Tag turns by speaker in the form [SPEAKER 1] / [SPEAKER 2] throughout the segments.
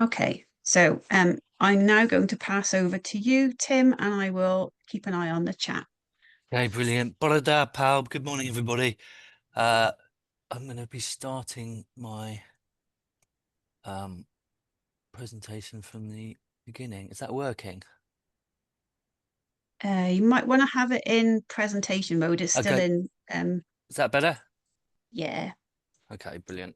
[SPEAKER 1] Okay, so I'm now going to pass over to you, Tim, and I will keep an eye on the chat.
[SPEAKER 2] Okay, brilliant. Bore da, pal. Good morning, everybody. Uh, I'm going to be starting my um, presentation from the beginning. Is that working?
[SPEAKER 1] You might want to have it in presentation mode. It's still
[SPEAKER 2] Okay,
[SPEAKER 1] in,
[SPEAKER 2] is that better?
[SPEAKER 1] yeah.
[SPEAKER 2] Okay, brilliant.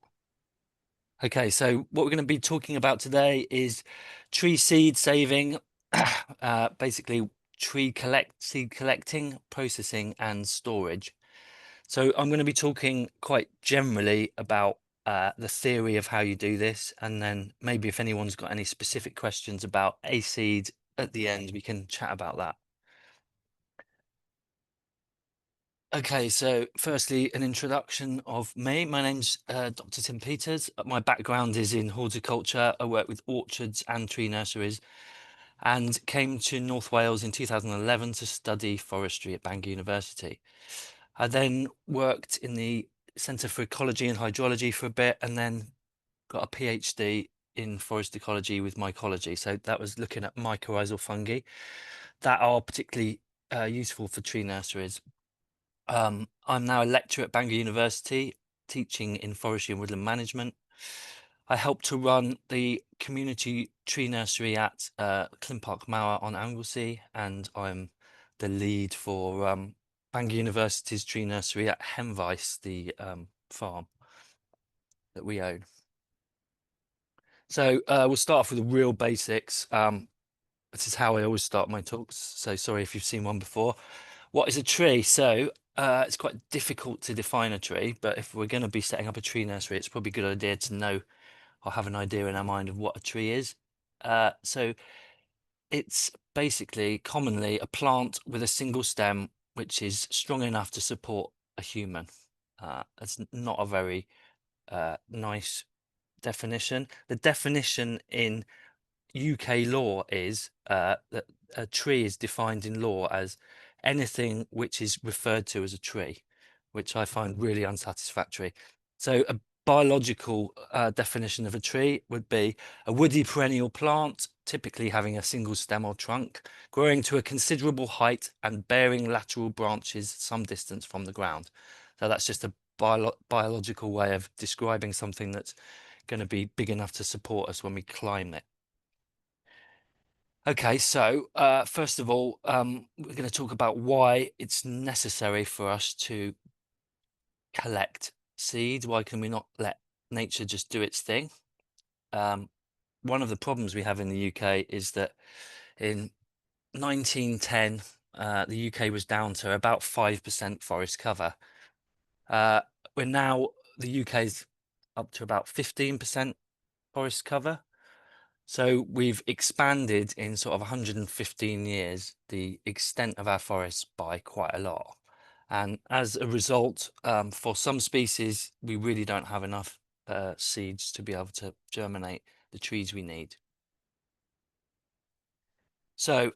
[SPEAKER 2] Okay, so what we're going to be talking about today is tree seed saving, basically seed collecting, processing, and storage. So I'm going to be talking quite generally about the theory of how you do this, and then maybe if anyone's got any specific questions about a seed at the end, we can chat about that. Okay, so firstly, an introduction of me. My name's Dr. Tim Peters. My background is in horticulture. I work with orchards and tree nurseries, and came to North Wales in 2011 to study forestry at Bangor University. I then worked in the Centre for Ecology and Hydrology for a bit, and then got a PhD in forest ecology with mycology. So that was looking at mycorrhizal fungi that are particularly useful for tree nurseries. I'm now a lecturer at Bangor University, teaching in forestry and woodland management. I help to run the community tree nursery at Clinpark Mawr on Anglesey, and I'm the lead for Bangor University's tree nursery at Henvice, the farm that we own. So we'll start off with the real basics. This is how I always start my talks, so sorry if you've seen one before. What is a tree? So it's quite difficult to define a tree, but if we're going to be setting up a tree nursery, it's probably a good idea to know or have an idea in our mind of what a tree is. So it's basically commonly a plant with a single stem which is strong enough to support a human. That's not a very nice definition. The definition in UK law is that a tree is defined in law as anything which is referred to as a tree, which I find really unsatisfactory. So a biological definition of a tree would be a woody perennial plant, typically having a single stem or trunk, growing to a considerable height and bearing lateral branches some distance from the ground. So that's just a biological way of describing something that's going to be big enough to support us when we climb it. Okay, so first of all, we're going to talk about why it's necessary for us to collect seed. Why can we not let nature just do its thing? One of the problems we have in the UK is that in 1910, the UK was down to about 5% forest cover. We're now, the UK's up to about 15% forest cover. So we've expanded in sort of 115 years the extent of our forests by quite a lot. And as a result, for some species, we really don't have enough seeds to be able to germinate the trees we need. So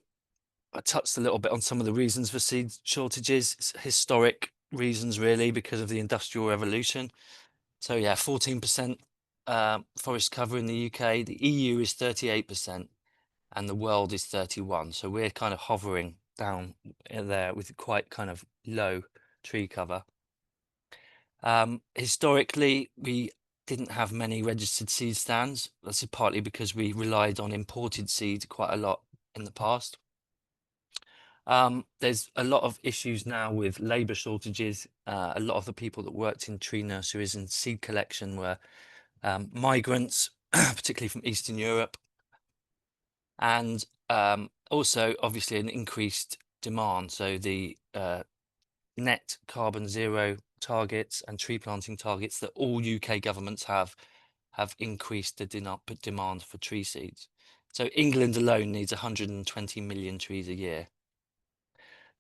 [SPEAKER 2] I touched a little bit on some of the reasons for seed shortages. It's historic reasons, really, because of the Industrial Revolution. So yeah, 14% forest cover in the UK. The EU is 38%. And the world is 31. So we're kind of hovering down there with quite kind of low tree cover. Historically, we didn't have many registered seed stands. That's partly because we relied on imported seed quite a lot in the past. There's a lot of issues now with labour shortages. A lot of the people that worked in tree nurseries and seed collection were migrants, particularly from Eastern Europe. And also, obviously, an increased demand. So the net carbon zero targets and tree planting targets that all UK governments have increased the demand for tree seeds. So England alone needs 120 million trees a year.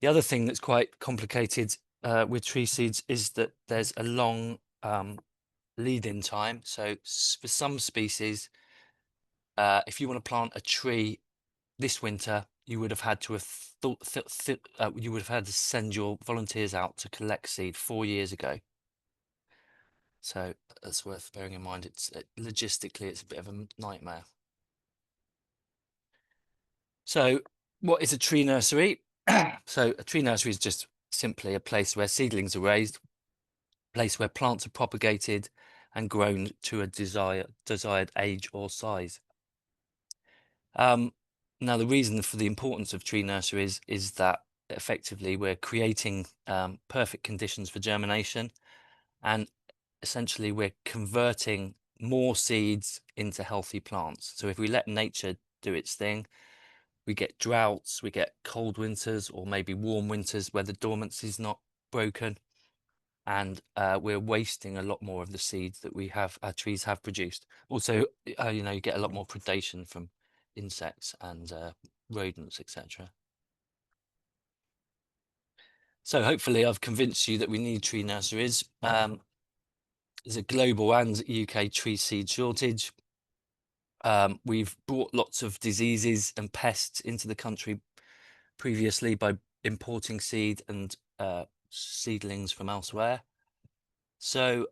[SPEAKER 2] The other thing that's quite complicated with tree seeds is that there's a long lead-in time. So for some species, if you want to plant a tree this winter, you would have had to you would have had to send your volunteers out to collect seed 4 years ago. So that's worth bearing in mind. Logistically, it's a bit of a nightmare. So what is a tree nursery? So a tree nursery is just simply a place where seedlings are raised, a place where plants are propagated and grown to a desired age or size. Now, the reason for the importance of tree nurseries is that effectively we're creating perfect conditions for germination, and essentially we're converting more seeds into healthy plants. So if we let nature do its thing, we get droughts, we get cold winters, or maybe warm winters where the dormancy is not broken, and we're wasting a lot more of the seeds that our trees have produced. Also, you get a lot more predation from insects and rodents, etc. So hopefully I've convinced you that we need tree nurseries. There's a global and UK tree seed shortage. We've brought lots of diseases and pests into the country previously by importing seed and seedlings from elsewhere. So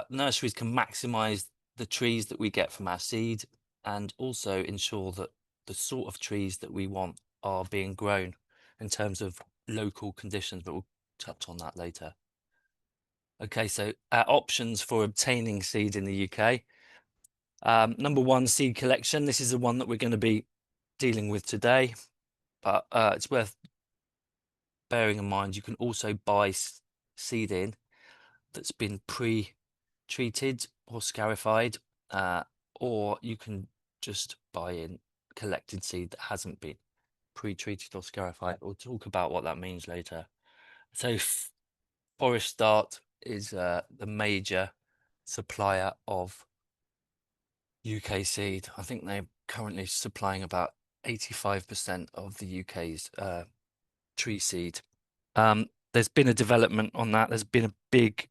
[SPEAKER 2] nurseries can maximize the trees that we get from our seed, and also ensure that the sort of trees that we want are being grown in terms of local conditions, but we'll touch on that later. Okay, so our options for obtaining seed in the UK. Number one, seed collection. This is the one that we're going to be dealing with today, but it's worth bearing in mind you can also buy seed in that's been pre-treated or scarified, or you can just buy in collected seed that hasn't been pre-treated or scarified. We'll talk about what that means later. So Forest Start is the major supplier of UK seed. I think they're currently supplying about 85% of the UK's tree seed. There's been a development on that. There's been a big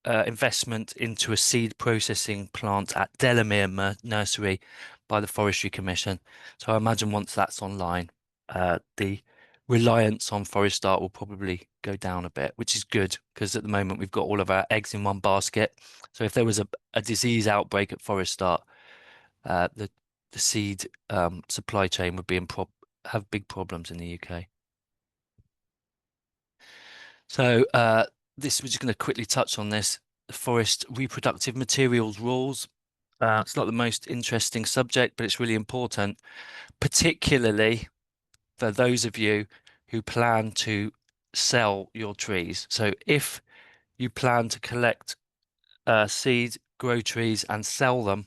[SPEAKER 2] investment into a seed processing plant at Delamere Nursery by the Forestry Commission. So I imagine once that's online, the reliance on Forest Start will probably go down a bit, which is good because at the moment we've got all of our eggs in one basket. So if there was a disease outbreak at Forest Start, the seed supply chain would be have big problems in the UK. So this we're just going to quickly touch on this. The Forest Reproductive Materials Rules. It's not the most interesting subject, but it's really important, particularly for those of you who plan to sell your trees. So if you plan to collect seed, grow trees and sell them,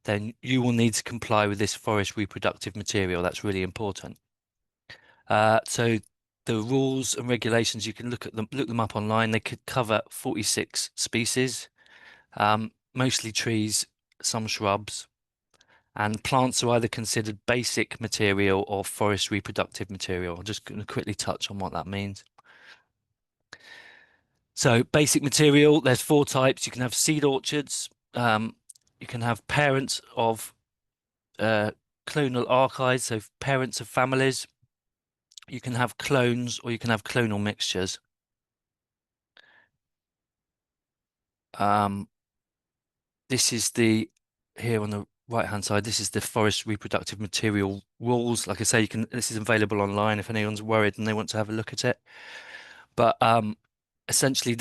[SPEAKER 2] then you will need to comply with this forest reproductive material. That's really important. So the rules and regulations, you can look them up online. They could cover 46 species, mostly trees, some shrubs, and plants are either considered basic material or forest reproductive material. I'm just going to quickly touch on what that means. So basic material, there's 4 types. You can have seed orchards. You can have parents of clonal archives, so parents of families. You can have clones or you can have clonal mixtures. This is here on the right hand side, this is the forest reproductive material rules. Like I say, this is available online if anyone's worried and they want to have a look at it. But essentially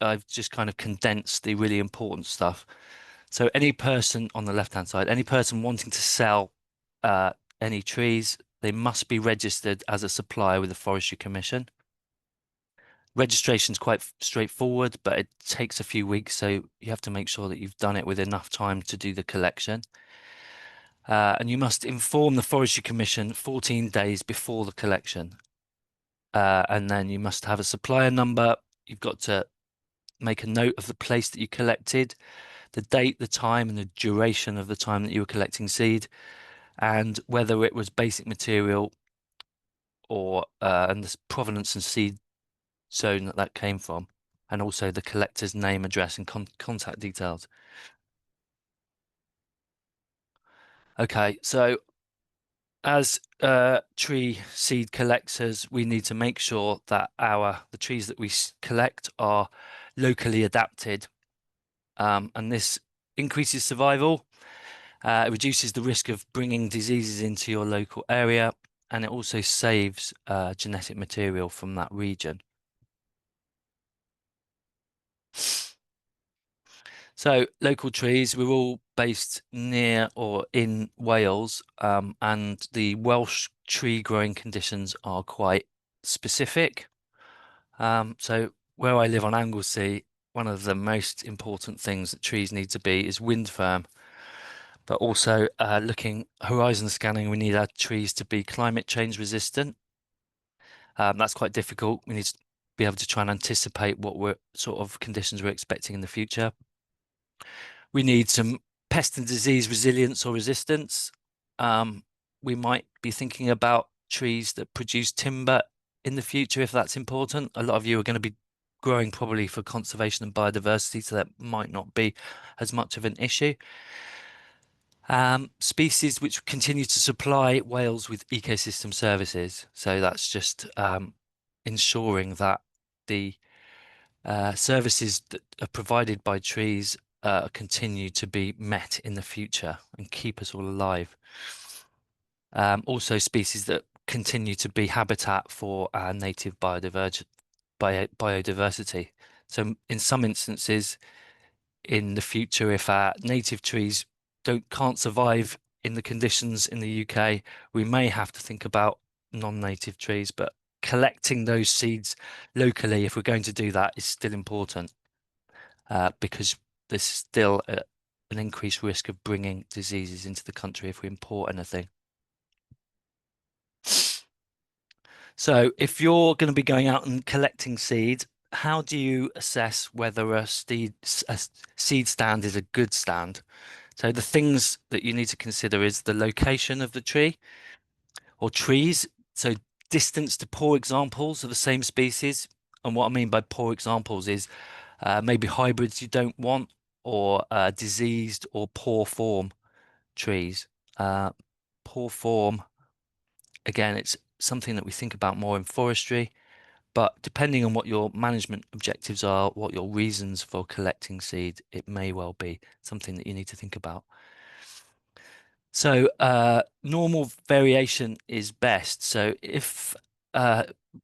[SPEAKER 2] I've just kind of condensed the really important stuff. So any person on the left hand side, any person wanting to sell any trees, they must be registered as a supplier with the Forestry Commission. Registration is quite straightforward, but it takes a few weeks, so you have to make sure that you've done it with enough time to do the collection. And you must inform the Forestry Commission 14 days before the collection. And then you must have a supplier number. You've got to make a note of the place that you collected, the date, the time, and the duration of the time that you were collecting seed, and whether it was basic material or and the provenance and seed zone that came from, and also the collector's name, address, and contact details. Okay, so as tree seed collectors, we need to make sure that the trees that we collect are locally adapted and this increases survival. It reduces the risk of bringing diseases into your local area, and it also saves genetic material from that region. So local trees, we're all based near or in Wales, and the Welsh tree growing conditions are quite specific. So where I live on Anglesey, one of the most important things that trees need to be is wind firm, but also looking horizon scanning, we need our trees to be climate change resistant. That's quite difficult. We need to be able to try and anticipate what sort of conditions we're expecting in the future. We need some pest and disease resilience or resistance. We might be thinking about trees that produce timber in the future if that's important. A lot of you are going to be growing probably for conservation and biodiversity, so that might not be as much of an issue. Species which continue to supply Wales with ecosystem services. So that's just ensuring that the services that are provided by trees continue to be met in the future and keep us all alive. Also species that continue to be habitat for our native biodiversity. So in some instances in the future, if our native trees can't survive in the conditions in the UK, we may have to think about non-native trees, but collecting those seeds locally, if we're going to do that, is still important because there's still an increased risk of bringing diseases into the country if we import anything. So if you're going to be going out and collecting seeds, how do you assess whether a seed stand is a good stand? So the things that you need to consider is the location of the tree or trees. So distance to poor examples of the same species. And what I mean by poor examples is maybe hybrids you don't want, or diseased or poor form trees. Poor form, again, it's something that we think about more in forestry, but depending on what your management objectives are, what your reasons for collecting seed, it may well be something that you need to think about. So normal variation is best. So if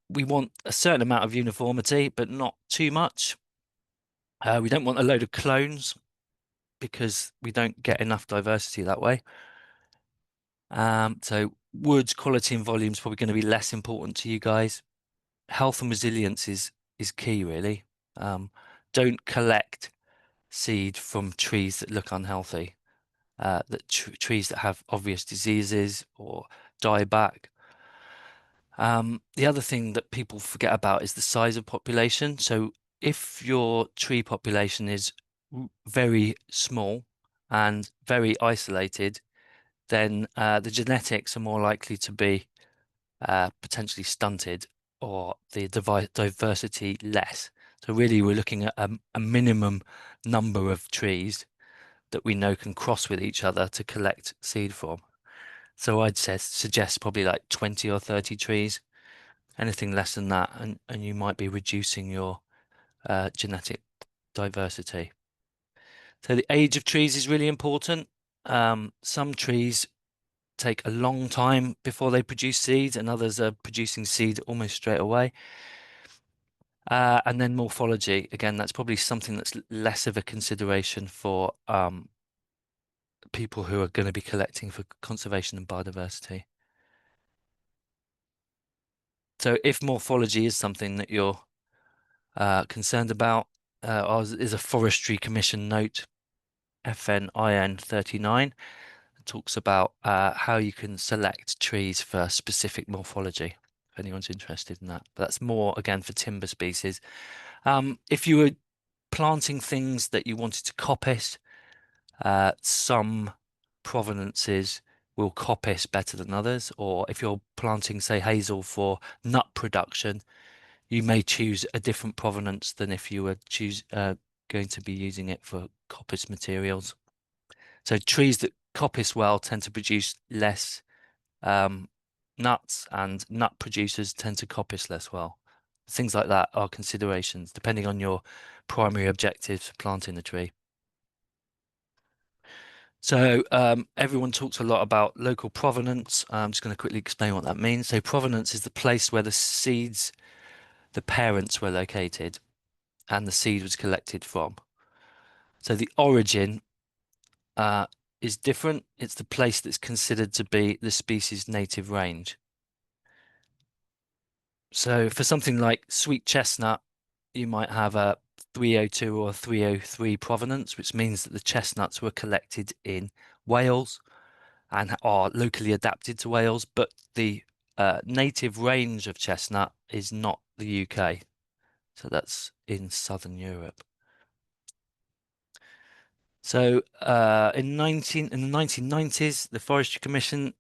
[SPEAKER 2] we want a certain amount of uniformity, but not too much, we don't want a load of clones because we don't get enough diversity that way. So woods quality and volume is probably going to be less important to you guys. Health and resilience is key, really. Don't collect seed from trees that look unhealthy, trees that have obvious diseases or die back. The other thing that people forget about is the size of population. So if your tree population is very small and very isolated, then the genetics are more likely to be potentially stunted or the diversity less. So really we're looking at a minimum number of trees that we know can cross with each other to collect seed from. So I'd suggest probably like 20 or 30 trees. Anything less than that, and you might be reducing your genetic diversity. So the age of trees is really important. Some trees take a long time before they produce seeds, and others are producing seed almost straight away. And then morphology, again, that's probably something that's less of a consideration for people who are going to be collecting for conservation and biodiversity. So if morphology is something that you're concerned about, is a Forestry Commission note, FNIN 39. It talks about how you can select trees for specific morphology, if anyone's interested in that. But that's more, again, for timber species. If you were planting things that you wanted to coppice, some provenances will coppice better than others. Or if you're planting, say, hazel for nut production, you may choose a different provenance than if you were going to be using it for coppice materials. So trees that coppice well tend to produce less nuts, and nut producers tend to coppice less well. Things like that are considerations depending on your primary objectives for planting the tree. So everyone talks a lot about local provenance. I'm just going to quickly explain what that means. So provenance is the place where the seeds, the parents were located and the seed was collected from. So the origin uh, is different. It's the place that's considered to be the species' native range. So for something like sweet chestnut, you might have a 302 or 303 provenance, which means that the chestnuts were collected in Wales and are locally adapted to Wales, but the native range of chestnut is not the UK. So that's in Southern Europe. So in the 1990s, the Forestry Commission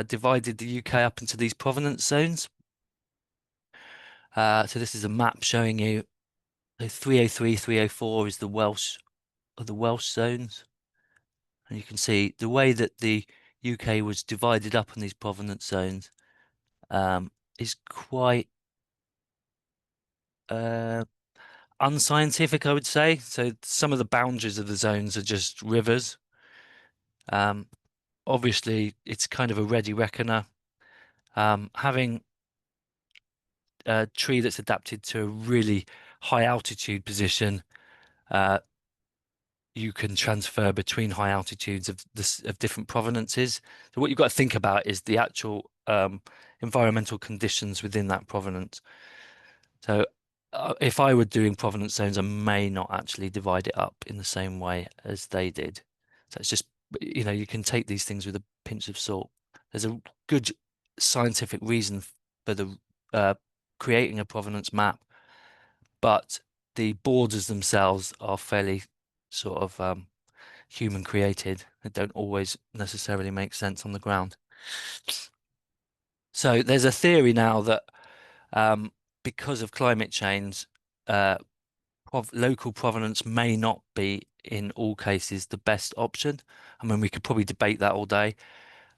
[SPEAKER 2] divided the UK up into these provenance zones. So this is a map showing you so 303, 304 is the Welsh zones. And you can see the way that the UK was divided up in these provenance zones is quite unscientific, I would say. So some of the boundaries of the zones are just rivers. Obviously, it's kind of a ready reckoner. Having a tree that's adapted to a really high altitude position, you can transfer between high altitudes of different provenances. So what you've got to think about is the actual environmental conditions within that provenance. So if I were doing provenance zones, I may not actually divide it up in the same way as they did. So it's just, you can take these things with a pinch of salt. There's a good scientific reason for the creating a provenance map, but the borders themselves are fairly sort of human created. They don't always necessarily make sense on the ground. So there's a theory now that because of climate change, local provenance may not be in all cases the best option. I mean, we could probably debate that all day.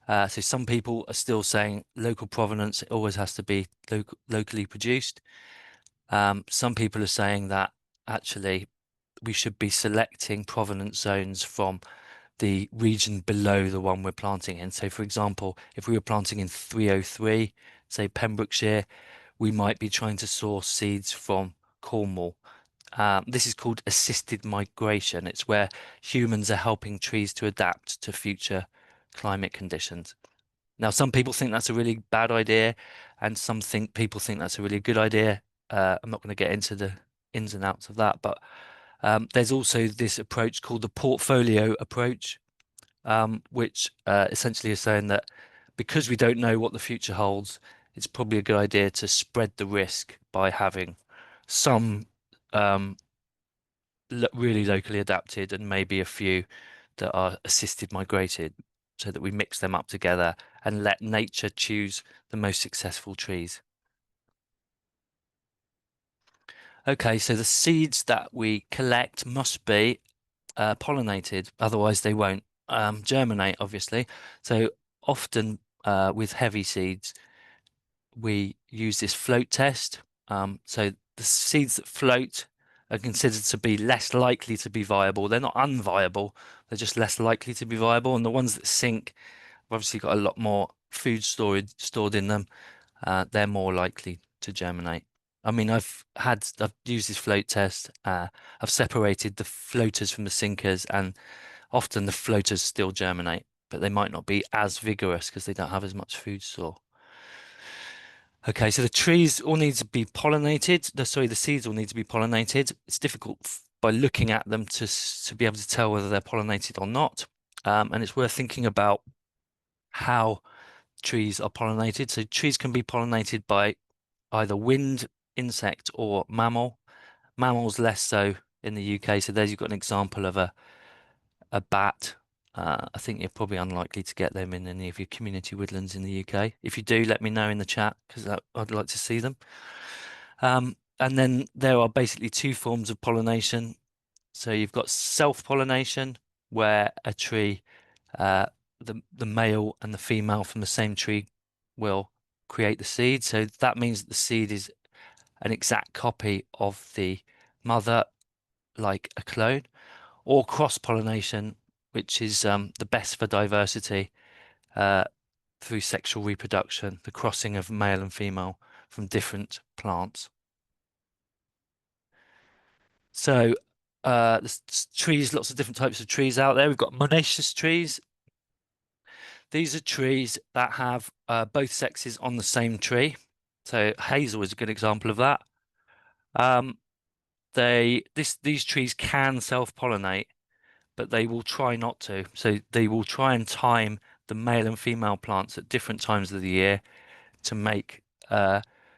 [SPEAKER 2] So some people are still saying local provenance, it always has to be locally produced. Some people are saying that actually we should be selecting provenance zones from the region below the one we're planting in. So for example, if we were planting in 303, say Pembrokeshire, we might be trying to source seeds from Cornwall. This is called assisted migration. It's where humans are helping trees to adapt to future climate conditions. Now, some people think that's a really bad idea, and people think that's a really good idea. I'm not going to get into the ins and outs of that, but there's also this approach called the portfolio approach, which essentially is saying that because we don't know what the future holds, it's probably a good idea to spread the risk by having some really locally adapted and maybe a few that are assisted migrated so that we mix them up together and let nature choose the most successful trees. Okay, so the seeds that we collect must be pollinated, otherwise they won't germinate, obviously. So often with heavy seeds, we use this float test. So the seeds that float are considered to be less likely to be viable. They're not unviable, they're just less likely to be viable. And the ones that sink have obviously got a lot more food stored in them. They're more likely to germinate. I mean, I've used this float test. I've separated the floaters from the sinkers, and often the floaters still germinate, but they might not be as vigorous because they don't have as much food store. Okay, so the trees all need to be pollinated. The seeds all need to be pollinated. It's difficult by looking at them to be able to tell whether they're pollinated or not. And it's worth thinking about how trees are pollinated. So trees can be pollinated by either wind, insect, or mammal. Mammals less so in the UK. So there's you've got an example of a bat. I think you're probably unlikely to get them in any of your community woodlands in the UK. If you do, let me know in the chat because I'd like to see them. And then there are basically two forms of pollination. So you've got self-pollination, where a tree, the male and the female from the same tree will create the seed. So that means that the seed is an exact copy of the mother, like a clone, or cross-pollination, which is the best for diversity through sexual reproduction, the crossing of male and female from different plants. So there's trees, lots of different types of trees out there. We've got monoecious trees. These are trees that have both sexes on the same tree. So hazel is a good example of that. These trees can self-pollinate, but they will try not to. So they will try and time the male and female plants at different times of the year to make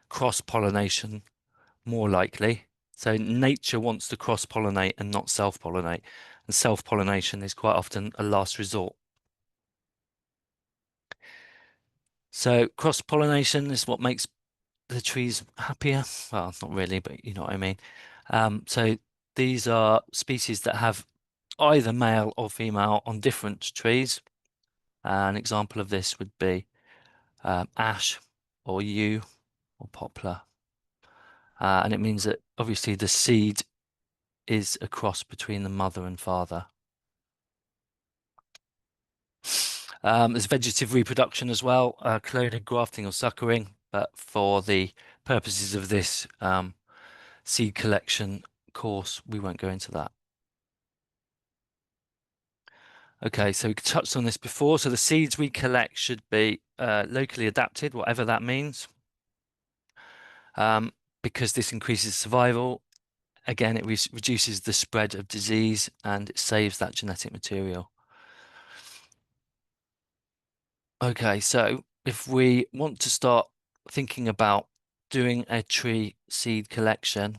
[SPEAKER 2] cross-pollination more likely. So nature wants to cross-pollinate and not self-pollinate. And self-pollination is quite often a last resort. So cross-pollination is what makes the trees happier. Well, not really, but you know what I mean. So these are species that have either male or female on different trees. An example of this would be ash or yew or poplar. And it means that obviously the seed is a cross between the mother and father. There's vegetative reproduction as well, cloning, grafting or suckering, but for the purposes of this seed collection course, we won't go into that. Okay, so we touched on this before. So the seeds we collect should be locally adapted, whatever that means, because this increases survival. Again, it reduces the spread of disease and it saves that genetic material. Okay, so if we want to start thinking about doing a tree seed collection,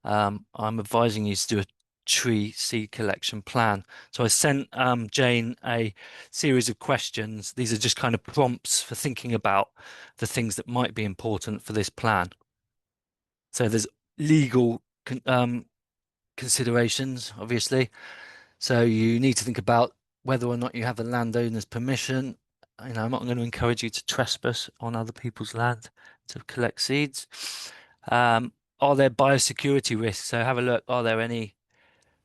[SPEAKER 2] I'm advising you to do a tree seed collection plan. So I sent Jane a series of questions. These are just kind of prompts for thinking about the things that might be important for this plan. So there's legal considerations, obviously. So you need to think about whether or not you have the landowner's permission. You know, I'm not going to encourage you to trespass on other people's land to collect seeds. Are there biosecurity risks? So have a look. Are there any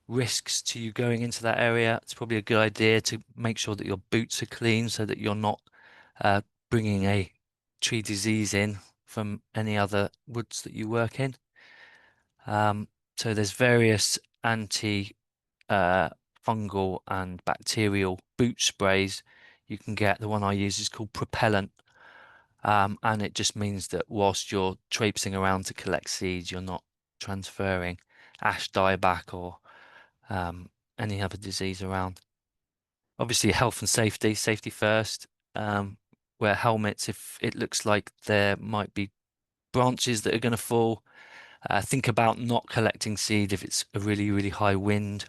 [SPEAKER 2] risks to you going into that area? It's probably a good idea to make sure that your boots are clean so that you're not bringing a tree disease in from any other woods that you work in. So there's various anti fungal and bacterial boot sprays you can get. The one I use is called Propellant. And it just means that whilst you're traipsing around to collect seeds, you're not transferring ash dieback or any other disease around. Obviously, health and safety first. Wear helmets if it looks like there might be branches that are going to fall. Think about not collecting seed if it's a really, really high wind.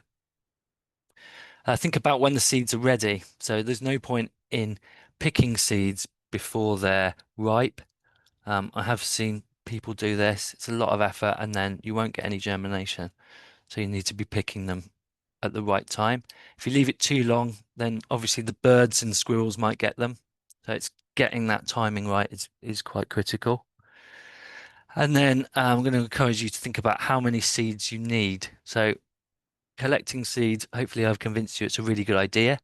[SPEAKER 2] Think about when the seeds are ready. So there's no point in picking seeds before they're ripe. I have seen people do this. It's a lot of effort and then you won't get any germination. So you need to be picking them at the right time. If you leave it too long, then obviously the birds and squirrels might get them. So it's getting that timing right is quite critical. And then I'm going to encourage you to think about how many seeds you need. So collecting seeds, hopefully I've convinced you it's a really good idea.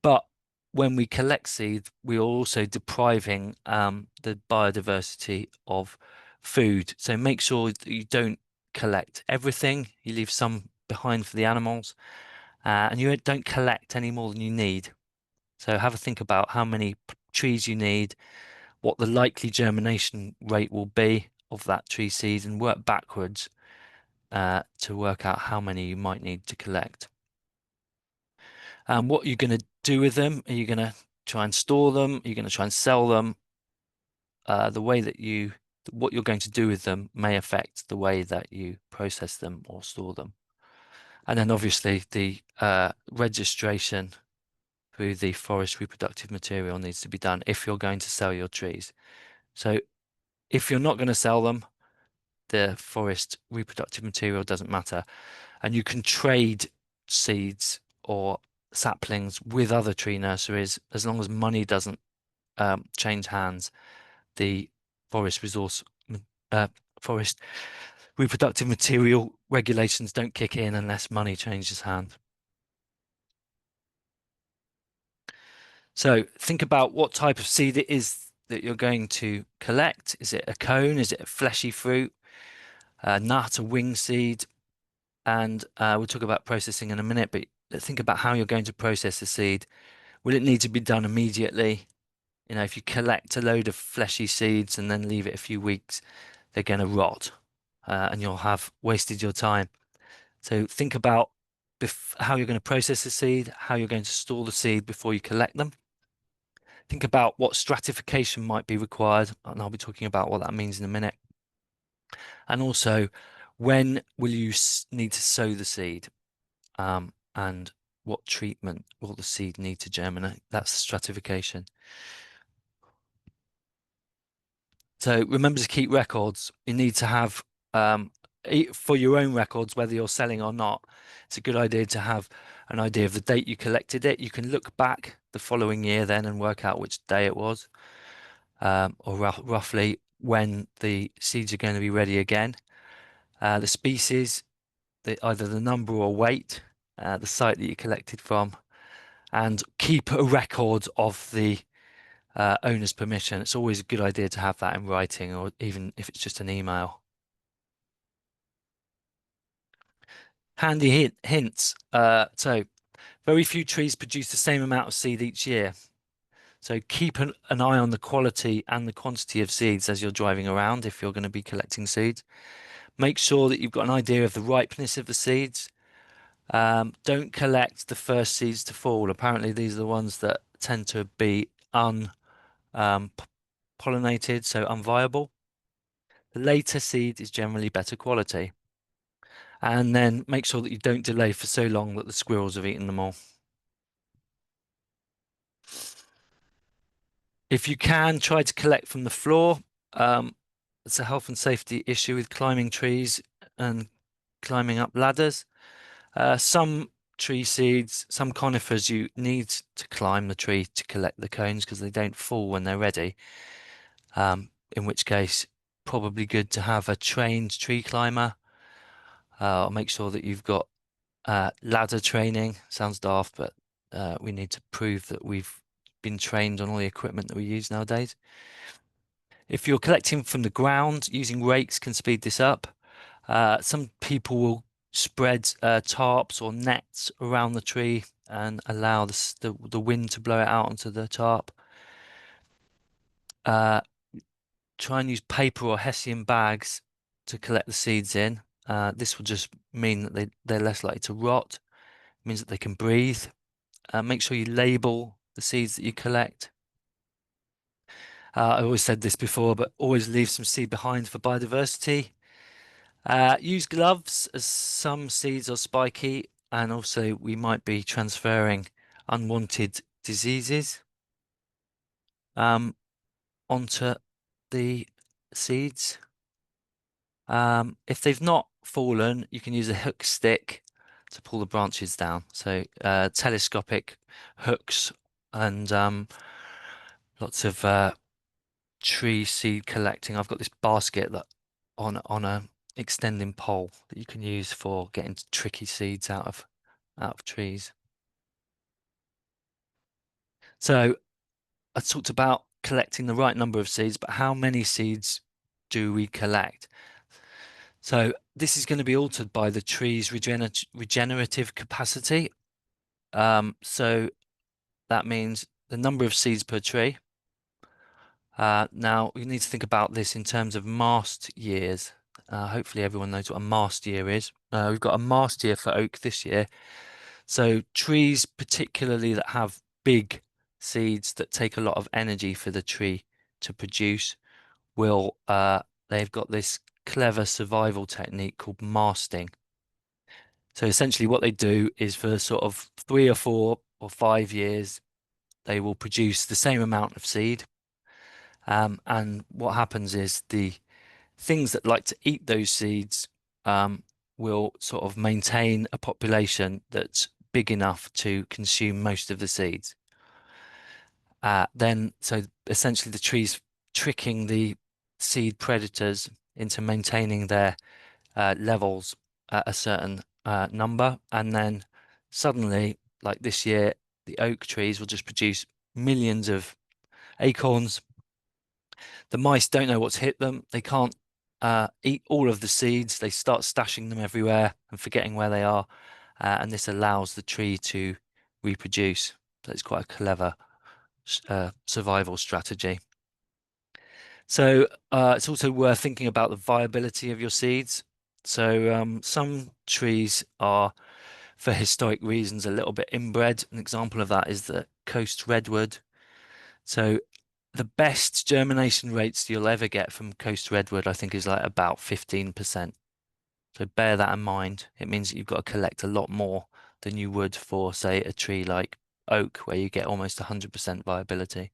[SPEAKER 2] But when we collect seeds, we are also depriving the biodiversity of food. So make sure that you don't collect everything. You leave some behind for the animals, and you don't collect any more than you need. So have a think about how many trees you need, what the likely germination rate will be of that tree seed, and work backwards to work out how many you might need to collect. What you're going to do with them? Are you going to try and store them? Are you going to try and sell them? The way that what you're going to do with them may affect the way that you process them or store them. And then obviously the registration through the Forest Reproductive Material needs to be done if you're going to sell your trees. So if you're not going to sell them, the Forest Reproductive Material doesn't matter. And you can trade seeds or saplings with other tree nurseries as long as money doesn't change hands. The forest reproductive material regulations don't kick in unless money changes hands. So think about what type of seed it is that you're going to collect. Is it a cone? Is it a fleshy fruit? A nut, a wing seed? And we'll talk about processing in a minute, but think about how you're going to process the seed. Will it need to be done immediately? You know, if you collect a load of fleshy seeds and then leave it a few weeks, they're going to rot, and you'll have wasted your time. So think about how you're going to process the seed, how you're going to store the seed before you collect them. Think about what stratification might be required, and I'll be talking about what that means in a minute. And also, when will you need to sow the seed, and what treatment will the seed need to germinate? That's stratification. So remember to keep records. You need to have, for your own records, whether you're selling or not, it's a good idea to have an idea of the date you collected it. You can look back the following year then and work out which day it was, or roughly when the seeds are going to be ready again. The species, either the number or weight, the site that you collected from, and keep a record of the owner's permission. It's always a good idea to have that in writing, or even if it's just an email. Handy hints. So very few trees produce the same amount of seed each year. So keep an eye on the quality and the quantity of seeds as you're driving around if you're going to be collecting seeds. Make sure that you've got an idea of the ripeness of the seeds. Don't collect the first seeds to fall. Apparently, these are the ones that tend to be pollinated, so unviable. The later seed is generally better quality. And then make sure that you don't delay for so long that the squirrels have eaten them all. If you can, try to collect from the floor. It's a health and safety issue with climbing trees and climbing up ladders. Some tree seeds, some conifers, you need to climb the tree to collect the cones because they don't fall when they're ready. In which case, probably good to have a trained tree climber. Make sure that you've got ladder training. Sounds daft, but we need to prove that we've been trained on all the equipment that we use nowadays. If you're collecting from the ground, using rakes can speed this up. Some people will spread tarps or nets around the tree and allow the wind to blow it out onto the tarp. Try and use paper or hessian bags to collect the seeds in. This will just mean that they're less likely to rot. It means that they can breathe. Make sure you label the seeds that you collect. I always said this before, but always leave some seed behind for biodiversity. Use gloves, as some seeds are spiky, and also we might be transferring unwanted diseases onto the seeds. If they've not fallen, you can use a hook stick to pull the branches down. So telescopic hooks and lots of tree seed collecting. I've got this basket that on a extending pole that you can use for getting tricky seeds out of trees. So I talked about collecting the right number of seeds, but how many seeds do we collect? So this is going to be altered by the tree's regenerative capacity. So that means the number of seeds per tree. Now you need to think about this in terms of mast years. Hopefully everyone knows what a mast year is. We've got a mast year for oak this year. So trees, particularly that have big seeds that take a lot of energy for the tree to produce, will they've got this clever survival technique called masting. So essentially what they do is for sort of 3 or 4 or 5 years, they will produce the same amount of seed. And what happens is the things that like to eat those seeds will sort of maintain a population that's big enough to consume most of the seeds. So essentially the tree's tricking the seed predators into maintaining their levels at a certain number, and then suddenly, like this year, the oak trees will just produce millions of acorns. The mice don't know what's hit them. They can't eat all of the seeds. They start stashing them everywhere and forgetting where they are. And this allows the tree to reproduce. So it's quite a clever survival strategy. So it's also worth thinking about the viability of your seeds. So some trees are, for historic reasons, a little bit inbred. An example of that is the coast redwood. So the best germination rates you'll ever get from coast redwood, I think, is like about 15%. So bear that in mind. It means that you've got to collect a lot more than you would for, say, a tree like oak, where you get almost 100% viability.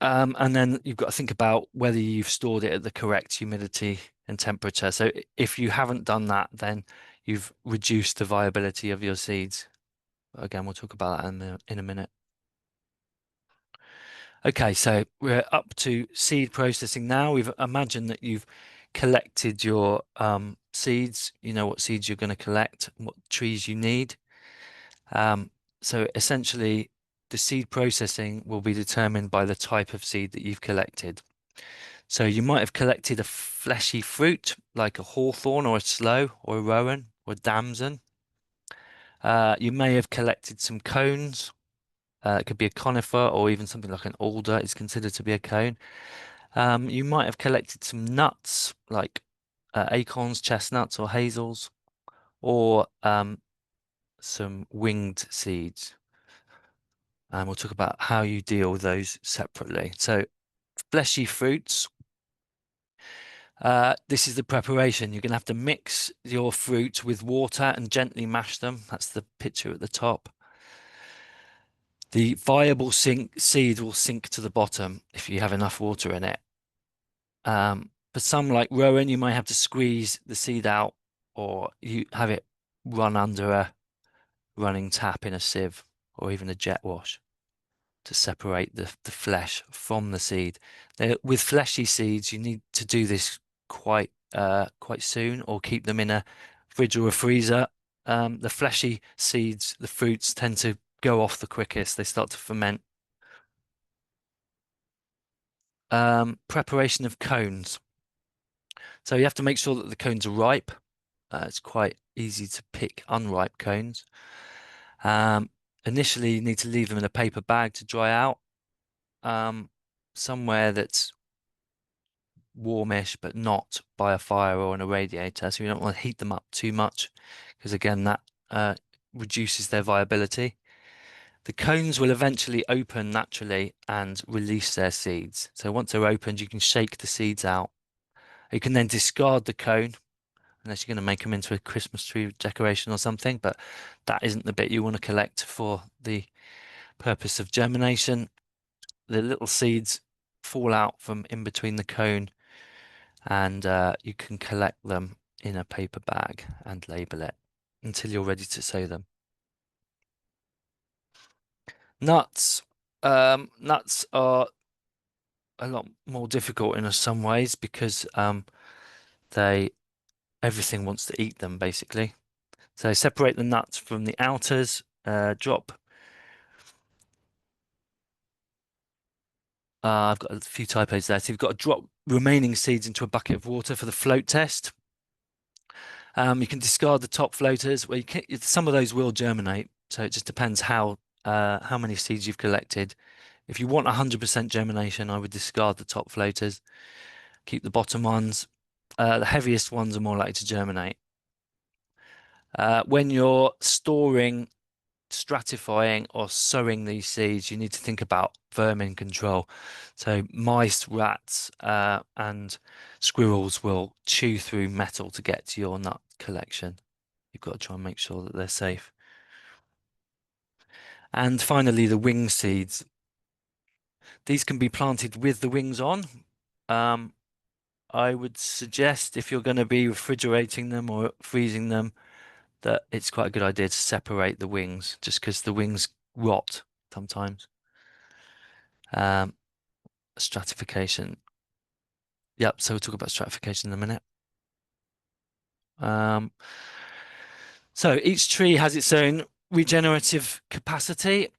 [SPEAKER 2] And then you've got to think about whether you've stored it at the correct humidity and temperature. So if you haven't done that, then you've reduced the viability of your seeds. Again, we'll talk about that in a minute. Okay, so we're up to seed processing now. We've imagined that you've collected your seeds. You know what seeds you're going to collect, what trees you need. So essentially, the seed processing will be determined by the type of seed that you've collected. So you might have collected a fleshy fruit like a hawthorn or a sloe or a rowan or a damson. You may have collected some cones. It could be a conifer or even something like an alder is considered to be a cone. You might have collected some nuts like acorns, chestnuts, or hazels, or some winged seeds. And we'll talk about how you deal with those separately. So fleshy fruits. This is the preparation. You're going to have to mix your fruit with water and gently mash them. That's the picture at the top. The viable seed will sink to the bottom if you have enough water in it. For some like rowan, you might have to squeeze the seed out, or you have it run under a running tap in a sieve or even a jet wash to separate the flesh from the seed. With fleshy seeds, you need to do this quite soon, or keep them in a fridge or a freezer. The fleshy seeds, the fruits, tend to go off the quickest. They start to ferment. Preparation of cones. So you have to make sure that the cones are ripe. It's quite easy to pick unripe cones. Initially, you need to leave them in a paper bag to dry out, somewhere that's warmish, but not by a fire or on a radiator. So you don't want to heat them up too much, because again, that reduces their viability. The cones will eventually open naturally and release their seeds. So once they're opened, you can shake the seeds out. You can then discard the cone, unless you're going to make them into a Christmas tree decoration or something, but that isn't the bit you want to collect for the purpose of germination. The little seeds fall out from in between the cone, and you can collect them in a paper bag and label it until you're ready to sow them. Nuts. Nuts are a lot more difficult in some ways, because everything wants to eat them basically. So separate the nuts from the outers. Drop. I've got a few typos there. So you've got to drop remaining seeds into a bucket of water for the float test. You can discard the top floaters. Well, some of those will germinate, so it just depends how many seeds you've collected. If you want 100% germination, I would discard the top floaters. Keep the bottom ones. The heaviest ones are more likely to germinate. When you're storing, stratifying, or sowing these seeds, you need to think about vermin control. So mice, rats, and squirrels will chew through metal to get to your nut collection. You've got to try and make sure that they're safe. And finally, the wing seeds. These can be planted with the wings on. I would suggest, if you're going to be refrigerating them or freezing them, that it's quite a good idea to separate the wings, just because the wings rot sometimes. Stratification. Yep, so we'll talk about stratification in a minute. So each tree has its own regenerative capacity.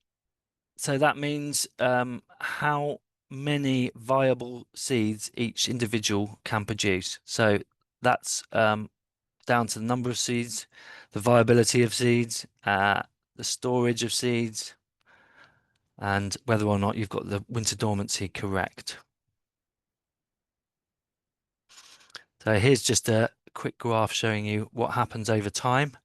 [SPEAKER 2] So that means how many viable seeds each individual can produce. So that's down to the number of seeds, the viability of seeds, the storage of seeds, and whether or not you've got the winter dormancy correct. So here's just a quick graph showing you what happens over time.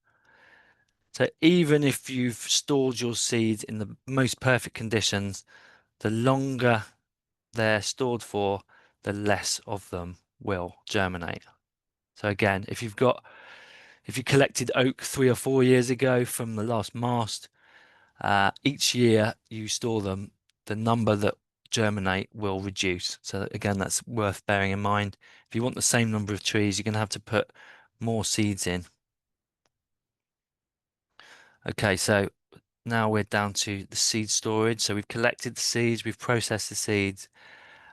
[SPEAKER 2] So even if you've stored your seeds in the most perfect conditions, the longer they're stored for, the less of them will germinate. So again, if you collected oak 3 or 4 years ago from the last mast, each year you store them, the number that germinate will reduce. So again, that's worth bearing in mind. If you want the same number of trees, you're going to have to put more seeds in. Okay, so now we're down to the seed storage. So we've collected the seeds, we've processed the seeds,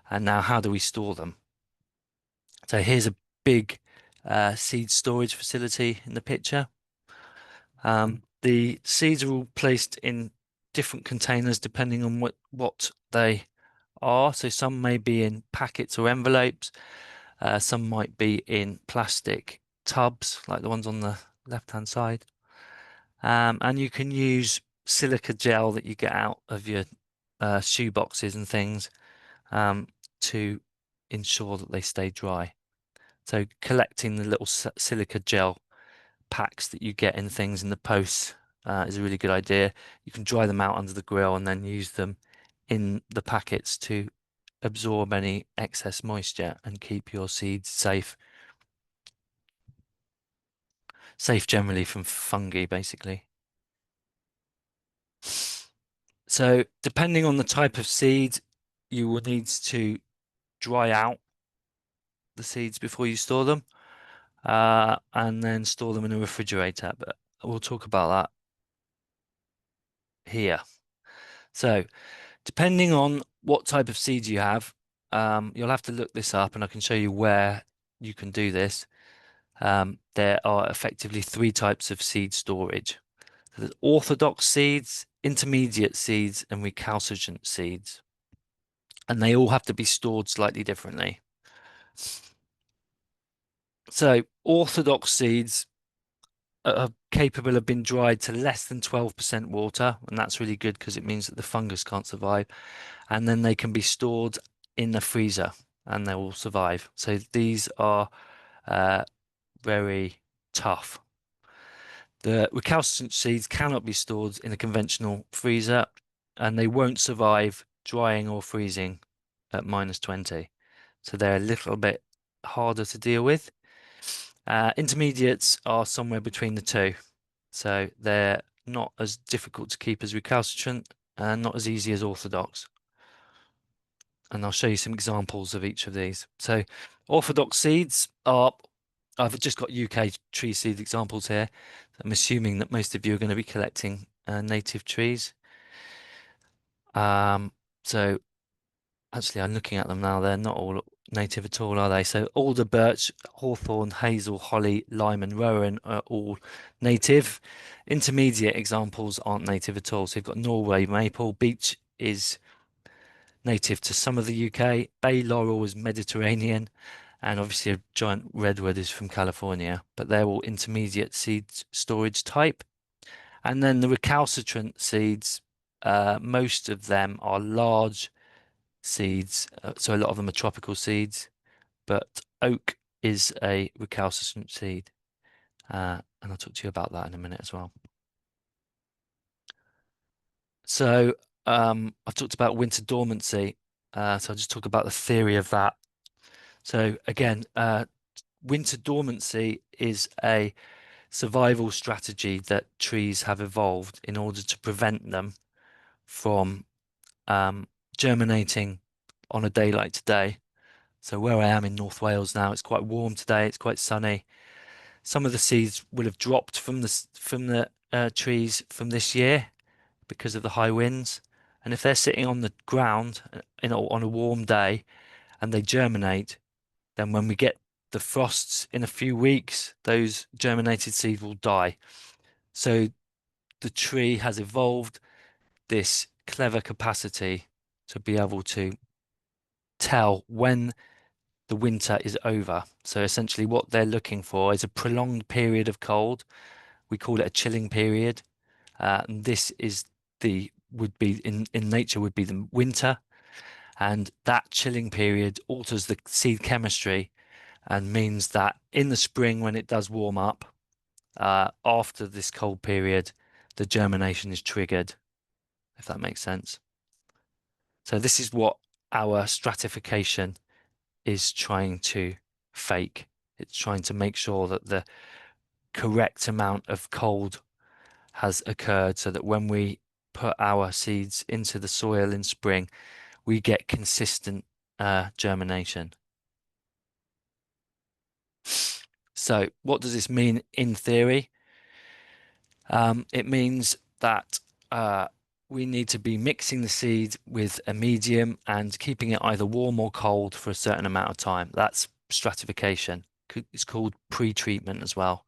[SPEAKER 2] and now how do we store them? So here's a big seed storage facility in the picture. The seeds are all placed in different containers depending on what they are. So some may be in packets or envelopes. Some might be in plastic tubs, like the ones on the left-hand side. And you can use silica gel that you get out of your shoe boxes and things to ensure that they stay dry. So collecting the little silica gel packs that you get in things in the post is a really good idea. You can dry them out under the grill and then use them in the packets to absorb any excess moisture and keep your seeds safe. Safe generally from fungi, basically. So depending on the type of seed, you will need to dry out the seeds before you store them, and then store them in a refrigerator. But we'll talk about that here. So depending on what type of seeds you have, you'll have to look this up, and I can show you where you can do this. There are effectively 3 types of seed storage. So there's orthodox seeds, intermediate seeds, and recalcitrant seeds. And they all have to be stored slightly differently. So orthodox seeds are capable of being dried to less than 12% water, and that's really good because it means that the fungus can't survive. And then they can be stored in the freezer and they will survive. So these are very tough. The recalcitrant seeds cannot be stored in a conventional freezer, and they won't survive drying or freezing at -20. So they're a little bit harder to deal with. Intermediates are somewhere between the two. So they're not as difficult to keep as recalcitrant and not as easy as orthodox. And I'll show you some examples of each of these. So orthodox seeds are, I've just got UK tree seed examples here. I'm assuming that most of you are going to be collecting native trees. So actually I'm looking at them now, they're not all native at all, are they? So alder, birch, hawthorn, hazel, holly, lime and rowan are all native. Intermediate examples aren't native at all. So you've got Norway maple, beech is native to some of the UK, bay laurel is Mediterranean, and obviously a giant redwood is from California, but they're all intermediate seed storage type. And then the recalcitrant seeds, most of them are large seeds, so a lot of them are tropical seeds, but oak is a recalcitrant seed, and I'll talk to you about that in a minute as well. So I've talked about winter dormancy, so I'll just talk about the theory of that. So again, winter dormancy is a survival strategy that trees have evolved in order to prevent them from germinating on a day like today. So where I am in North Wales now, it's quite warm today, it's quite sunny. Some of the seeds will have dropped from the trees from this year because of the high winds. And if they're sitting on the ground, on a warm day and they germinate, then when we get the frosts in a few weeks, those germinated seeds will die. So the tree has evolved this clever capacity to be able to tell when the winter is over. So essentially what they're looking for is a prolonged period of cold. We call it a chilling period. And this is would be in nature would be the winter. And that chilling period alters the seed chemistry and means that in the spring, when it does warm up, after this cold period, the germination is triggered, if that makes sense. So this is what our stratification is trying to fake. It's trying to make sure that the correct amount of cold has occurred so that when we put our seeds into the soil in spring, we get consistent germination. So what does this mean in theory? It means that we need to be mixing the seed with a medium and keeping it either warm or cold for a certain amount of time. That's stratification. It's called pre-treatment as well.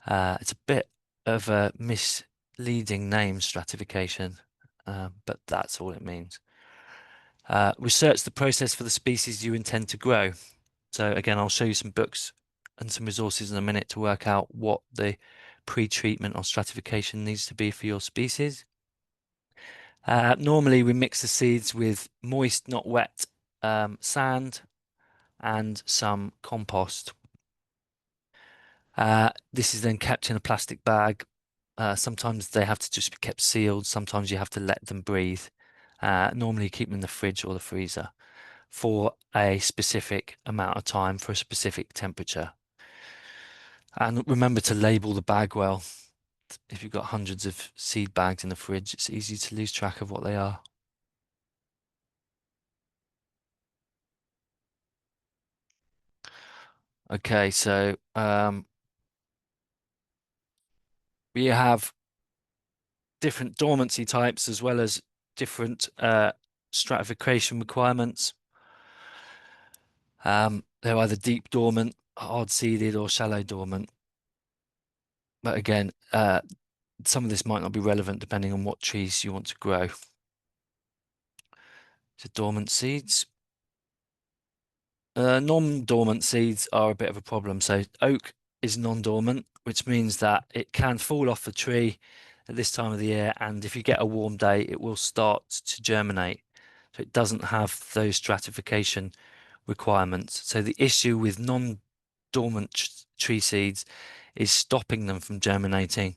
[SPEAKER 2] It's a bit of a misleading name, stratification, but that's all it means. Research the process for the species you intend to grow. So again, I'll show you some books and some resources in a minute to work out what the pre-treatment or stratification needs to be for your species. Normally we mix the seeds with moist, not wet, sand and some compost. This is then kept in a plastic bag. Sometimes they have to just be kept sealed. Sometimes you have to let them breathe. Normally keep them in the fridge or the freezer for a specific amount of time for a specific temperature. And remember to label the bag well. If you've got hundreds of seed bags in the fridge, it's easy to lose track of what they are. Okay, so we have different dormancy types as well as different stratification requirements. They're either deep dormant, hard seeded, or shallow dormant. But again, some of this might not be relevant depending on what trees you want to grow. So dormant seeds. Non-dormant seeds are a bit of a problem. So oak is non-dormant, which means that it can fall off the tree at this time of the year, and if you get a warm day, it will start to germinate. So it doesn't have those stratification requirements. So the issue with non-dormant tree seeds is stopping them from germinating.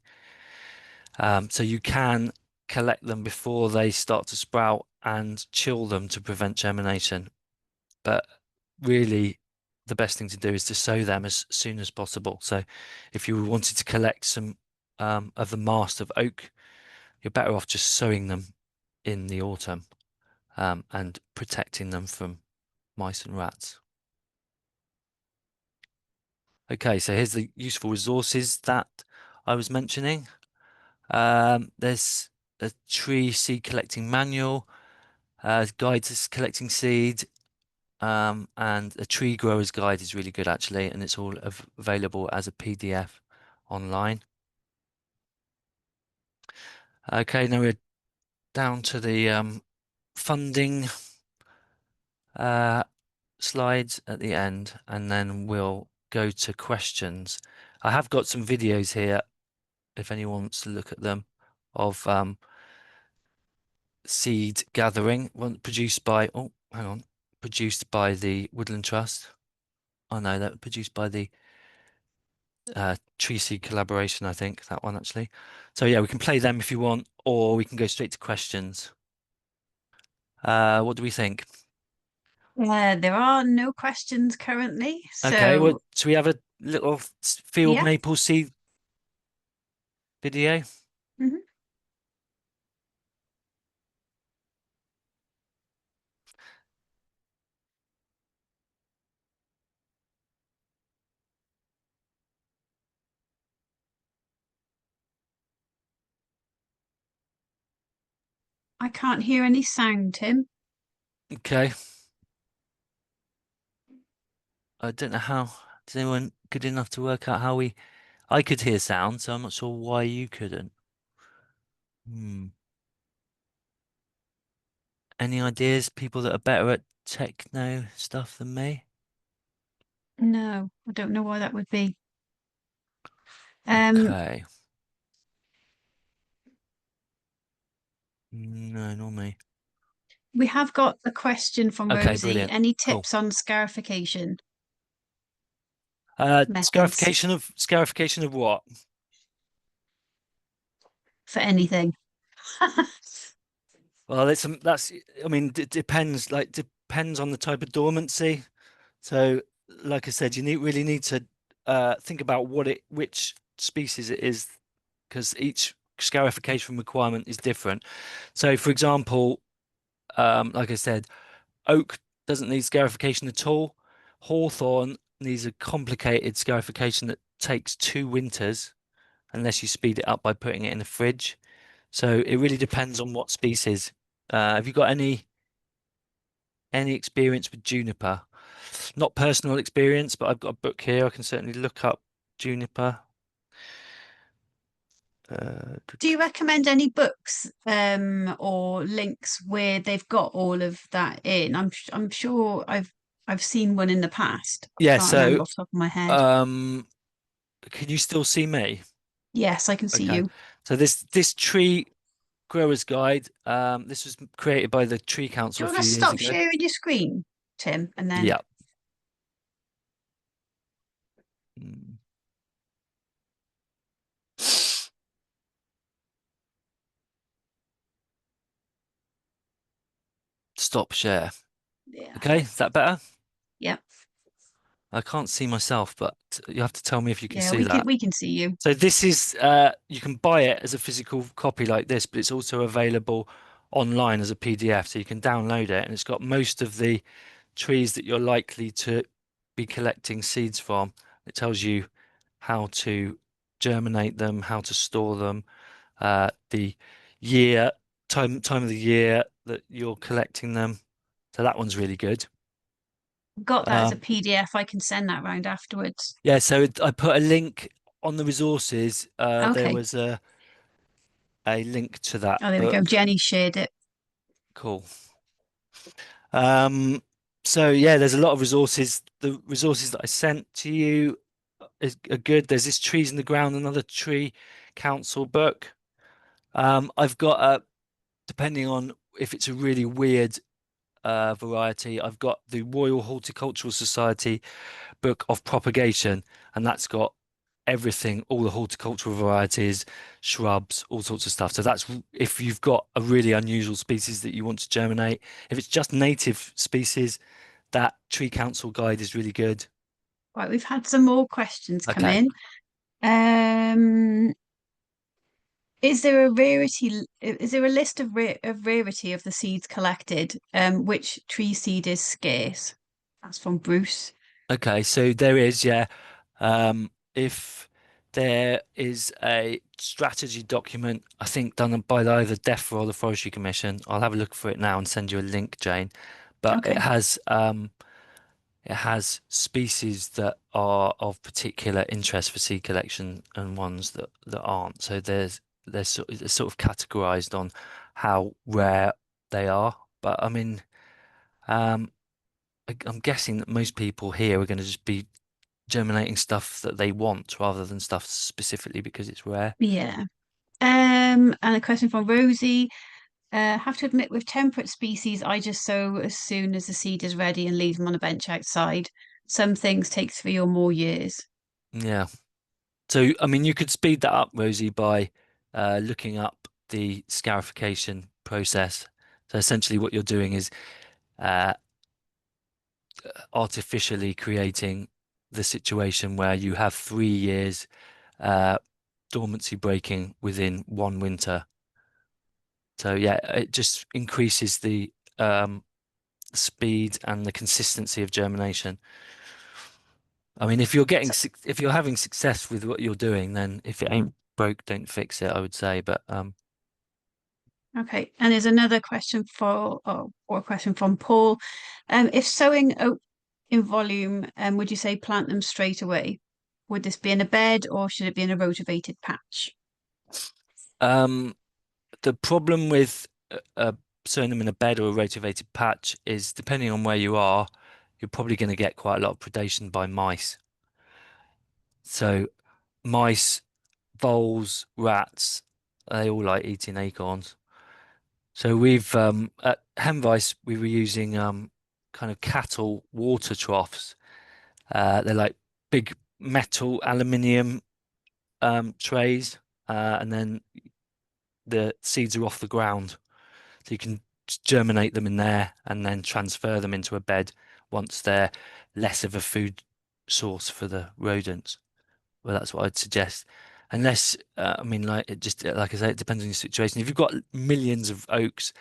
[SPEAKER 2] So you can collect them before they start to sprout and chill them to prevent germination. But really, the best thing to do is to sow them as soon as possible. So if you wanted to collect some of the mast of oak, you're better off just sowing them in the autumn and protecting them from mice and rats. Okay, so here's the useful resources that I was mentioning. There's a tree seed collecting manual, guide to collecting seed, and a tree grower's guide is really good actually, and it's all available as a PDF online. Okay, now we're down to the funding slides at the end, and then we'll go to questions. I have got some videos here if anyone wants to look at them of seed gathering, one produced by produced by the Woodland Trust. Oh no, that produced by the Tree Seed Collaboration, I think, that one actually. So yeah, we can play them if you want, or we can go straight to questions. What do we think?
[SPEAKER 1] There are no questions currently,
[SPEAKER 2] Okay, well,
[SPEAKER 1] so
[SPEAKER 2] should we have a little field
[SPEAKER 1] yeah.
[SPEAKER 2] maple seed video?
[SPEAKER 1] Mhm. I can't hear any sound, Tim.
[SPEAKER 2] Okay. I don't know how. Is anyone good enough to work out how we? I could hear sound, so I'm not sure why you couldn't. Hmm. Any ideas? People that are better at techno stuff than me?
[SPEAKER 1] No, I don't know why that would be. Um,
[SPEAKER 2] Okay. No, not me.
[SPEAKER 1] we have got a question from
[SPEAKER 2] Okay,
[SPEAKER 1] Rosie.
[SPEAKER 2] brilliant.
[SPEAKER 1] Any
[SPEAKER 2] Cool.
[SPEAKER 1] tips on scarification methods
[SPEAKER 2] Scarification of what?
[SPEAKER 1] for anything?
[SPEAKER 2] Well, that's I mean, it depends. Like depends on the type of dormancy. So, like I said, really need to think about which species it is, because each scarification requirement is different. So, for example, like I said, oak doesn't need scarification at all. Hawthorn needs a complicated scarification that takes 2 winters unless you speed it up by putting it in the fridge. So it really depends on what species. Have you got any experience with juniper? Not personal experience, but I've got a book here. I can certainly look up juniper.
[SPEAKER 1] Do you recommend any books or links where they've got all of that in? I'm sure I've seen one in the past. I
[SPEAKER 2] Yeah,
[SPEAKER 1] can't
[SPEAKER 2] so
[SPEAKER 1] remember off the top of my head.
[SPEAKER 2] um, can you still see me?
[SPEAKER 1] Yes, I can see
[SPEAKER 2] Okay.
[SPEAKER 1] you.
[SPEAKER 2] So this tree grower's guide, this was created by the Tree
[SPEAKER 1] Do
[SPEAKER 2] Council
[SPEAKER 1] you
[SPEAKER 2] a
[SPEAKER 1] want to
[SPEAKER 2] few years
[SPEAKER 1] stop
[SPEAKER 2] ago.
[SPEAKER 1] sharing your screen, Tim, and then
[SPEAKER 2] Yeah. Mm. Stop share.
[SPEAKER 1] yeah,
[SPEAKER 2] Okay, is that better?
[SPEAKER 1] yeah,
[SPEAKER 2] I can't see myself, but you have to tell me if you can
[SPEAKER 1] yeah,
[SPEAKER 2] see that.
[SPEAKER 1] we can see you.
[SPEAKER 2] So this is you can buy it as a physical copy like this, but it's also available online as a PDF, so you can download it, and it's got most of the trees that you're likely to be collecting seeds from. It tells you how to germinate them, how to store them, the year, time of the year that you're collecting them. So that one's really good.
[SPEAKER 1] Got that as a
[SPEAKER 2] Um,
[SPEAKER 1] PDF. I can send that round afterwards.
[SPEAKER 2] yeah, so I put a link on the resources. There
[SPEAKER 1] Okay.
[SPEAKER 2] was a link to that
[SPEAKER 1] Oh, there we go.
[SPEAKER 2] book.
[SPEAKER 1] Jenny shared it.
[SPEAKER 2] Cool. Um, so yeah, there's a lot of resources. The resources that I sent to you are good. There's this Trees in the Ground, another tree council book. I've got depending on if it's a really weird variety, I've got the Royal Horticultural Society book of propagation, and that's got everything, all the horticultural varieties, shrubs, all sorts of stuff. So that's if you've got a really unusual species that you want to germinate. If it's just native species, that Tree Council guide is really good.
[SPEAKER 1] Right, we've had some more questions come
[SPEAKER 2] Okay.
[SPEAKER 1] in. Um, is there a rarity? Is there a list of rarity of the seeds collected? Which tree seed is scarce? That's from Bruce.
[SPEAKER 2] Okay, so there is, yeah. If there is a strategy document, I think done by either DEFRA or the Forestry Commission, I'll have a look for it now and send you a link, Jane. But
[SPEAKER 1] Okay.
[SPEAKER 2] it has species that are of particular interest for seed collection and ones that aren't. So they're sort of categorized on how rare they are. But I mean, um, I'm guessing that most people here are going to just be germinating stuff that they want rather than stuff specifically because it's rare.
[SPEAKER 1] Yeah. And a question from Rosie. Have to admit, with temperate species, I just sow as soon as the seed is ready and leave them on a bench outside. Some things take 3 or more years.
[SPEAKER 2] Yeah. So, I mean, you could speed that up, Rosie, by looking up the scarification process. So essentially what you're doing is uh, artificially creating the situation where you have 3 years uh, dormancy breaking within 1 winter. So yeah, it just increases the speed and the consistency of germination. I mean,
[SPEAKER 1] So,
[SPEAKER 2] if you're having success with what you're doing, then if it ain't broke, don't fix it, I would say. But
[SPEAKER 1] okay. And there's another question or a question from Paul. If sowing oak in volume, would you say plant them straight away? Would this be in a bed or should it be in a rotivated patch?
[SPEAKER 2] um, the problem with sowing them in a bed or a rotivated patch is, depending on where you are, you're probably going to get quite a lot of predation by mice. So mice, voles, rats, they all like eating acorns. So we've at Hemvice we were using kind of cattle water troughs. They're like big metal aluminium trays, and then the seeds are off the ground, so you can germinate them in there and then transfer them into a bed once they're less of a food source for the rodents. Well, that's what I'd suggest. Unless, I mean, like it just like I say, it depends on your situation. If you've got millions of oaks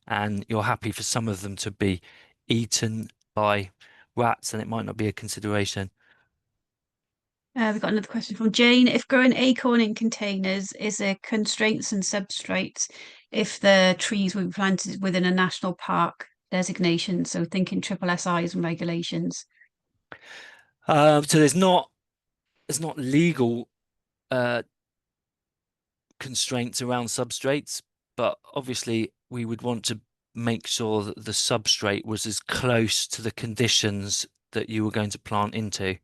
[SPEAKER 2] and you're happy for some of them to be eaten by rats, then it might not be a consideration.
[SPEAKER 1] We've got another question from Jane. If growing acorn in containers, is there constraints and substrates if the trees were planted within a national park designation? So thinking triple SIs and regulations.
[SPEAKER 2] So there's not legal uh, constraints around substrates, but obviously we would want to make sure that the substrate was as close to the conditions that you were going to plant into,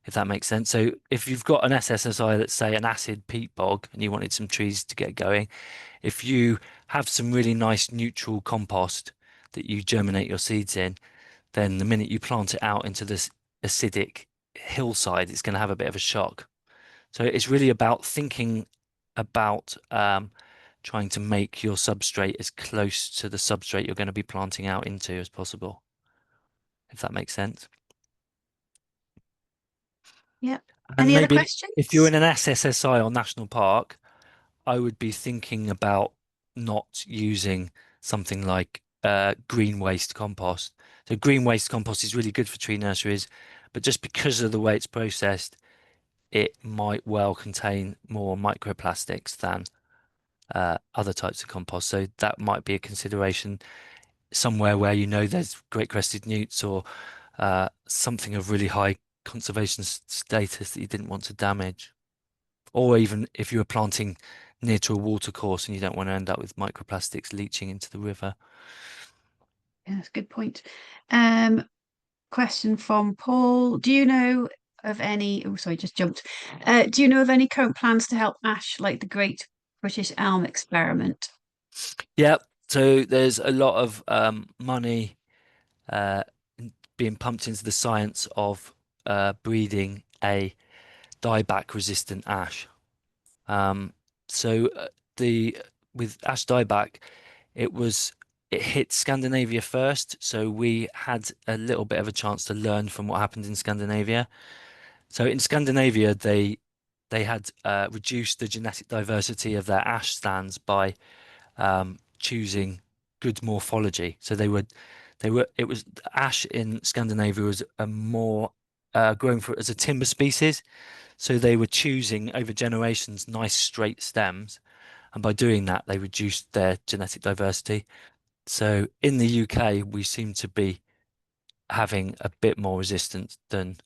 [SPEAKER 2] if that makes sense. So if you've got an SSSI, let's say an acid peat bog, and you wanted some trees to get going, if you have some really nice neutral compost that you germinate your seeds in, then the minute you plant it out into this acidic hillside, it's going to have a bit of a shock. So it's really about thinking about trying to make your substrate as close to the substrate you're going to be planting out into as possible, if that makes sense.
[SPEAKER 1] Yep.
[SPEAKER 2] And
[SPEAKER 1] Any other
[SPEAKER 2] maybe if you're
[SPEAKER 1] questions?
[SPEAKER 2] in an SSSI or national park, I would be thinking about not using something like green waste compost. So green waste compost is really good for tree nurseries, but just because of the way it's processed, it might well contain more microplastics than other types of compost. So that might be a consideration somewhere where you know there's great crested newts or something of really high conservation status that you didn't want to damage. Or even if you were planting near to a water course and you don't want to end up with microplastics leaching into the river.
[SPEAKER 1] Yeah, that's a good point. Um, Question from Paul. Do you know of any, oh, sorry, just jumped. Do you know of any current plans to help ash like the Great British Elm Experiment?
[SPEAKER 2] Yeah, so there's a lot of money uh, being pumped into the science of breeding a dieback resistant ash. Um, so the with ash dieback, it was it hit Scandinavia first, so we had a little bit of a chance to learn from what happened in Scandinavia. So in Scandinavia, they had reduced the genetic diversity of their ash stands by choosing good morphology. So it was ash in Scandinavia was a more grown for as a timber species. So they were choosing over generations nice straight stems, and by doing that, they reduced their genetic diversity. So in the UK, we seem to be having a bit more resistance than,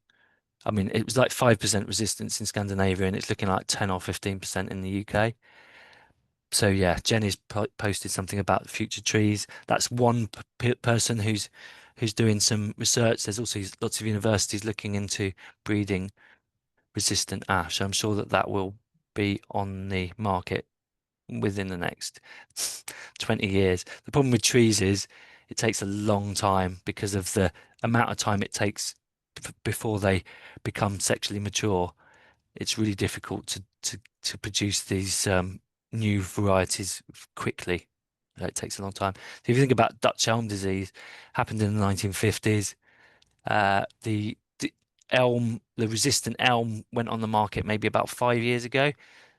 [SPEAKER 2] I mean, it was like 5% resistance in Scandinavia, and it's looking like 10 or 15% in the UK. So yeah, Jenny's posted something about future trees. That's one person who's doing some research. There's also lots of universities looking into breeding resistant ash. I'm sure that that will be on the market within the next 20 years. The problem with trees is it takes a long time because of the amount of time it takes before they become sexually mature. It's really difficult to produce these new varieties quickly. It takes a long time. So if you think about Dutch elm disease, happened in the 1950s. The elm, the resistant elm, went on the market maybe about 5 years ago.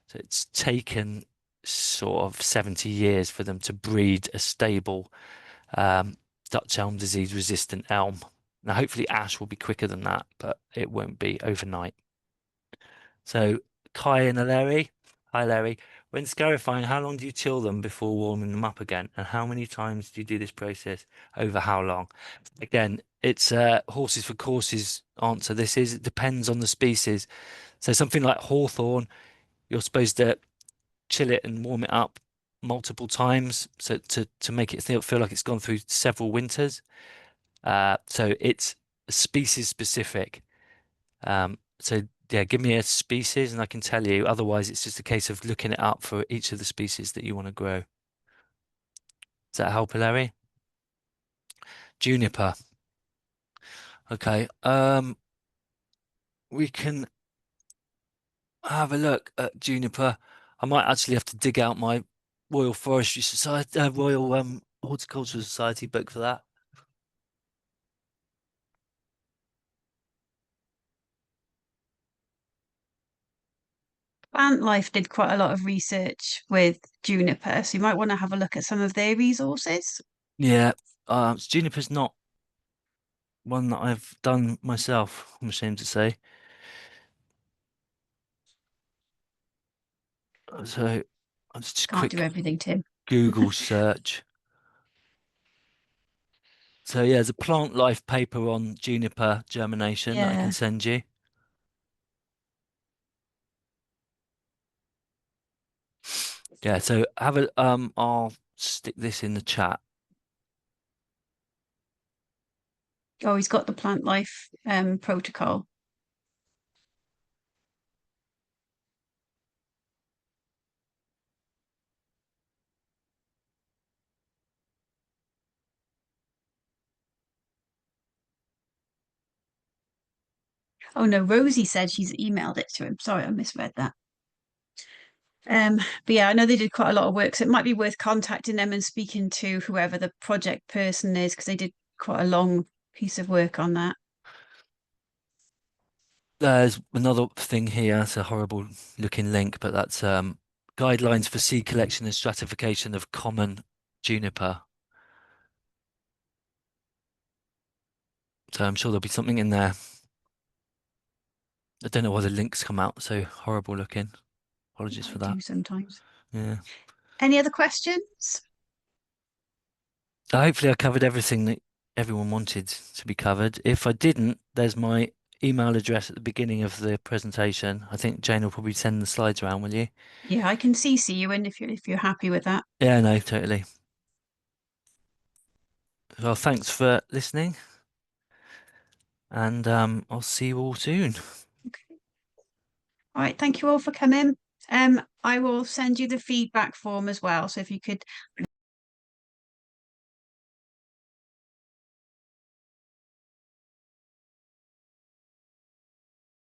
[SPEAKER 2] So it's taken sort of 70 years for them to breed a stable Dutch elm disease resistant elm. Now, hopefully, ash will be quicker than that, but it won't be overnight. So, Kai and Larry, hi Larry. When scarifying, how long do you chill them before warming them up again? And how many times do you do this process over how long? Again, it's horses for courses answer. It depends on the species. So something like hawthorn, you're supposed to chill it and warm it up multiple times, so to make it feel like it's gone through several winters. So it's species specific. So yeah, give me a species and I can tell you. Otherwise, it's just a case of looking it up for each of the species that you want to grow. Does that help, Larry? Juniper. Okay. We can have a look at juniper. I might actually have to dig out my Royal Forestry Society, Royal Horticultural Society book for that.
[SPEAKER 1] Plant Life did quite a lot of research with juniper, so you might want to have a look at some of their resources.
[SPEAKER 2] Yeah, juniper's not one that I've done myself, I'm ashamed to say. So I'll just
[SPEAKER 1] Can't do
[SPEAKER 2] quick
[SPEAKER 1] everything, Tim.
[SPEAKER 2] Google search. So yeah, there's a Plant Life paper on juniper germination that I can
[SPEAKER 1] Yeah.
[SPEAKER 2] send you. Yeah, so have a I'll stick this in the chat.
[SPEAKER 1] Oh, he's got the Plant Life protocol. Oh no, Rosie said she's emailed it to him. Sorry, I misread that. But yeah, I know they did quite a lot of work, so it might be worth contacting them and speaking to whoever the project person is, because they did quite a long piece of work on that.
[SPEAKER 2] There's another thing here. It's a horrible looking link, but that's guidelines for seed collection and stratification of common juniper. So I'm sure there'll be something in there. I don't know why the links come out so horrible looking. Apologies
[SPEAKER 1] I
[SPEAKER 2] for that.
[SPEAKER 1] do sometimes.
[SPEAKER 2] Yeah.
[SPEAKER 1] Any other questions?
[SPEAKER 2] Hopefully I covered everything that everyone wanted to be covered. If I didn't, there's my email address at the beginning of the presentation. I think Jane will probably send the slides around, will you?
[SPEAKER 1] Yeah, I can CC you in if you're happy with that.
[SPEAKER 2] Yeah, no, totally. Well, thanks for listening, and I'll see you all soon.
[SPEAKER 1] Okay. All right, thank you all for coming. I will send you the feedback form as well. So if you could